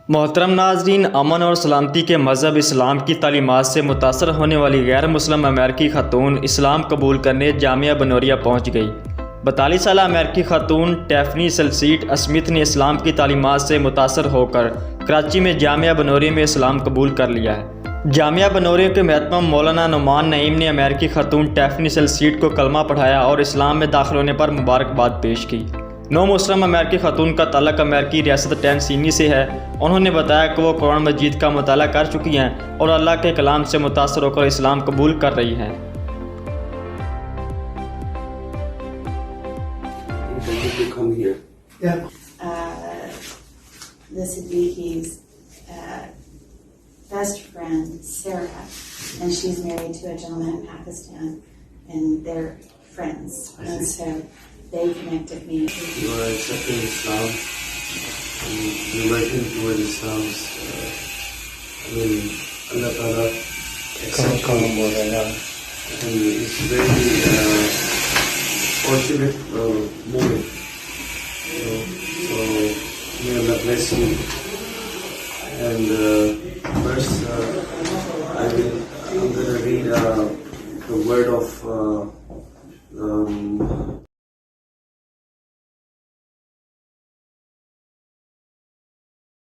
मोहतरम नाजरीन, अमन और सलामती के मज़हब इस्लाम की तालीमात से मुतासर होने वाली गैर मुस्लिम अमेरिकी खातून इस्लाम कबूल करने जामिया बनोरिया पहुँच गई। 42 साल अमेरिकी खातून टिफ़नी सिल्वेस्टर स्मिथ ने इस्लाम की तालीमात से मुतासर होकर कराची में जामिया बनोरिया में इस्लाम कबूल कर लिया है। जामिया बनोरिया के महतम मौलाना नुमान नईम ने अमेरिकी खातून टिफ़नी सिल्वेस्टर को कलमा पढ़ाया और इस्लाम में दाखिल होने पर मुबारकबाद पेश की। नौ मुस्लिम अमेरिकी खातून का ताल्लुक अमेरिकी रियासत टेनेसी से है। उन्होंने बताया कि वो कुरान मजीद का मुताला कर चुकी हैं और अल्लाह के कलाम से मुतासर होकर इस्लाम कबूल कर रही हैं। This would be his best friend, Sarah, and she's married to a gentleman in Pakistan, and they're friends, and so they connected me. You are accepting Islam, and you're working towards Islam. Allah Ta'ala accepts you, and it's very fortunate moment. So may Allah bless you. And first, I'm gonna read the word of